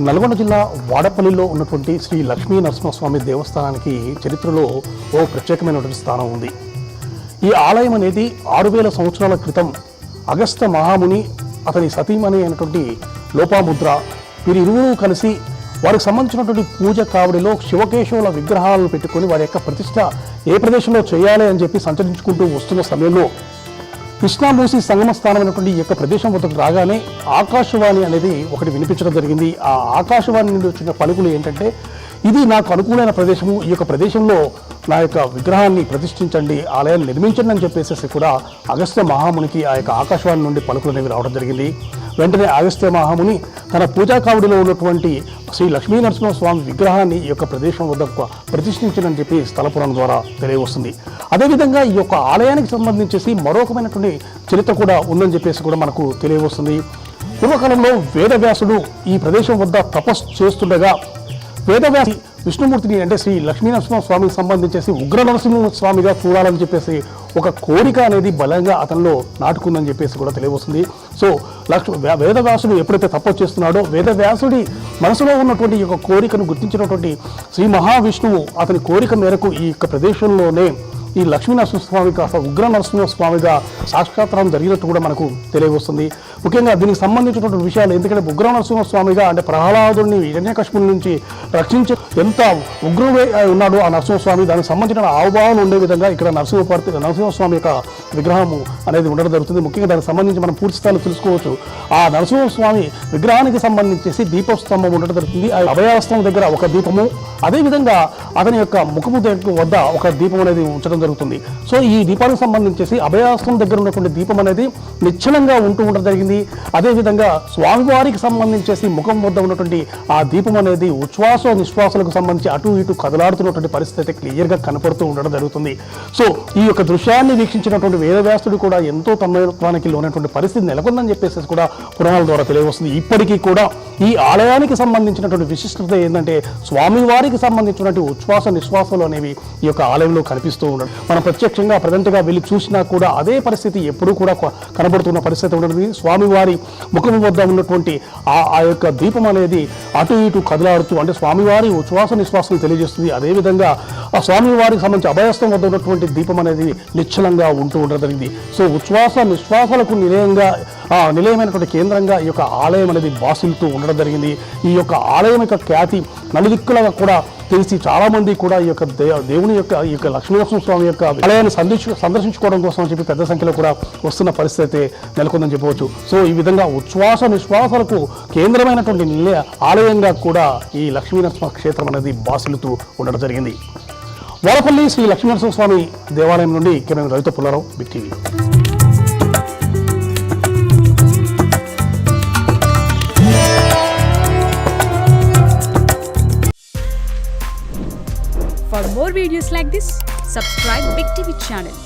నల్గొండ జిల్లా వాడపల్లిలో ఉన్నటువంటి శ్రీ లక్ష్మీ నరసింహస్వామి దేవస్థానానికి చరిత్రలో ఓ ప్రత్యేకమైనటువంటి స్థానం ఉంది. ఈ ఆలయం అనేది 6000 సంవత్సరాల క్రితం అగస్త్య మహాముని, అతని సతీమణి అయినటువంటి లోపాముద్ర, వీరిరువురు కలిసి వారికి సంబంధించినటువంటి పూజ కావడిలో శివకేశవుల విగ్రహాలను పెట్టుకొని వారి యొక్క ప్రతిష్ట ఏ ప్రదేశంలో చేయాలి అని చెప్పి సంచరించుకుంటూ వస్తున్న సమయంలో కృష్ణామూసి సంగమ స్థానమైనటువంటి ఈ యొక్క ప్రదేశం వద్దకు రాగానే ఆకాశవాణి అనేది ఒకటి వినిపించడం జరిగింది. ఆ ఆకాశవాణి నుండి వచ్చిన పలుకులు ఏంటంటే, ఇది నాకు అనుకూలమైన ప్రదేశము, ఈ యొక్క ప్రదేశంలో నా యొక్క విగ్రహాన్ని ప్రతిష్ఠించండి, ఆలయాన్ని నిర్మించండి అని చెప్పేసి కూడా అగస్త్య మహామునికి ఆ యొక్క ఆకాశవాణి నుండి పలుకులు అనేవి రావడం జరిగింది. వెంటనే అగస్త్య మహాముని తన పూజా కావుడిలో ఉన్నటువంటి శ్రీ లక్ష్మీ నరసింహస్వామి విగ్రహాన్ని ఈ యొక్క ప్రదేశం వద్ద ప్రతిష్ఠించనని చెప్పి స్థల పురాణం ద్వారా తెలియవస్తుంది. అదేవిధంగా ఈ యొక్క ఆలయానికి సంబంధించేసి మరొకమైనటువంటి చరిత్ర కూడా ఉందని చెప్పేసి కూడా మనకు తెలియవస్తుంది. పూర్వకాలంలో వేదవ్యాసుడు ఈ ప్రదేశం వద్ద తపస్సు చేస్తుండగా వేదవ్యాసి విష్ణుమూర్తిని అంటే శ్రీ లక్ష్మీనరసింహస్వామికి సంబంధించేసి ఉగ్ర నరసింహస్వామిగా చూడాలని చెప్పేసి ఒక కోరిక అనేది బలంగా అతనిలో నాటుకుందని చెప్పేసి కూడా తెలియవస్తుంది. సో వేదవ్యాసుడు ఎప్పుడైతే తపస్సు చేస్తున్నాడో వేదవ్యాసుడి మనసులో ఉన్నటువంటి ఈ యొక్క కోరికను గుర్తించినటువంటి శ్రీ మహావిష్ణువు అతని కోరిక మేరకు ఈ యొక్క ప్రదేశంలోనే ఈ లక్ష్మీనరసింహస్వామి కాస్త ఉగ్ర నరసింహస్వామిగా సాక్షాత్కారం జరిగినట్టు కూడా మనకు తెలియవస్తుంది. ముఖ్యంగా దీనికి సంబంధించినటువంటి విషయాలు, ఎందుకంటే ఉగ్ర నరసింహస్వామిగా అంటే ప్రహ్లాదుడిని హిరణ్యకశిపుని నుంచి రక్షించి ఎంత ఉగ్రుడే ఉన్నాడో ఆ నరసింహస్వామి, దానికి సంబంధించిన ఆవుభావాలు ఉండే విధంగా ఇక్కడ నరసింహస్వామి యొక్క విగ్రహము అనేది ఉండడం జరుగుతుంది. ముఖ్యంగా దానికి సంబంధించి మనం పూర్తి స్థాయిలో తెలుసుకోవచ్చు. ఆ నరసింహస్వామి విగ్రహానికి సంబంధించేసి దీపస్తంభం ఉండడం జరుగుతుంది. అభయాస్తం దగ్గర ఒక దీపము, అదేవిధంగా అతని యొక్క ముఖము వద్ద ఒక దీపం అనేది ఉంచడం జరుగుతుంది. సో ఈ దీపానికి సంబంధించేసి అభయాస్తం దగ్గర ఉన్నటువంటి దీపం అనేది నిశ్చలంగా ఉండడం జరిగింది. అదేవిధంగా స్వామివారికి సంబంధించేసి ముఖం వద్ద ఉన్నటువంటి ఆ దీపం అనేది ఉచ్ఛ్వాస నిశ్వాసాలకు సంబంధించి అటు ఇటు కదలాడుతున్నటువంటి పరిస్థితి క్లియర్గా కనపడుతూ ఉండడం జరుగుతుంది. సో ఈ యొక్క దృశ్యాన్ని వీక్షించినటువంటి వేదవ్యాసుడు కూడా ఎంతో తన్మయత్వానికి లోనటువంటి పరిస్థితి నెలకొందని చెప్పేసి కూడా పురాణాల ద్వారా తెలియవస్తుంది. ఇప్పటికీ కూడా ఈ ఆలయానికి సంబంధించినటువంటి విశిష్టత ఏంటంటే, స్వామివారికి సంబంధించినటువంటి ఉచ్ఛ్వాస నిశ్వాసాలు అనేవి ఈ యొక్క ఆలయంలో కనిపిస్తూ ఉండడం, మనం ప్రత్యక్షంగా ప్రజెంట్గా వెళ్ళి చూసినా కూడా అదే పరిస్థితి ఎప్పుడూ కూడా కనబడుతున్న పరిస్థితి ఉండదు. స్వామివారి ముఖం వద్ద ఉన్నటువంటి ఆ యొక్క దీపం అనేది అటు ఇటు కదలాడుతూ అంటే స్వామివారి ఉచ్ఛ్వాస నిశ్వాసం తెలియజేస్తుంది. అదేవిధంగా ఆ స్వామివారికి సంబంధించి అభయస్థం వద్ద ఉన్నటువంటి దీపం అనేది నిశ్చలంగా ఉండడం జరిగింది. సో ఉచ్ఛ్వాస నిశ్వాసాలకు నిలయమైనటువంటి కేంద్రంగా ఈ యొక్క ఆలయం అనేది బాసిల్తూ ఉండడం జరిగింది. ఈ యొక్క ఆలయం యొక్క ఖ్యాతి నలుదిక్కులుగా కూడా తెలిసి చాలామంది కూడా ఈ యొక్క దేవుని యొక్క ఈ యొక్క లక్ష్మీనరసింహస్వామి యొక్క ఆలయాన్ని సందర్శించుకోవడం కోసం చెప్పి పెద్ద సంఖ్యలో కూడా వస్తున్న పరిస్థితి నెలకొందని చెప్పవచ్చు. సో ఈ విధంగా ఉచ్ఛ్వాస నిశ్వాసాలకు కేంద్రమైనటువంటి ఆలయంగా కూడా ఈ లక్ష్మీనరసింహ క్షేత్రం అనేది బాసిల్లుతూ ఉండడం జరిగింది. వాడపల్లి శ్రీ లక్ష్మీనరసింహస్వామి దేవాలయం నుండి కెమెరా రవితో Pullarao, big TV. For more videos like this, subscribe Big TV channel.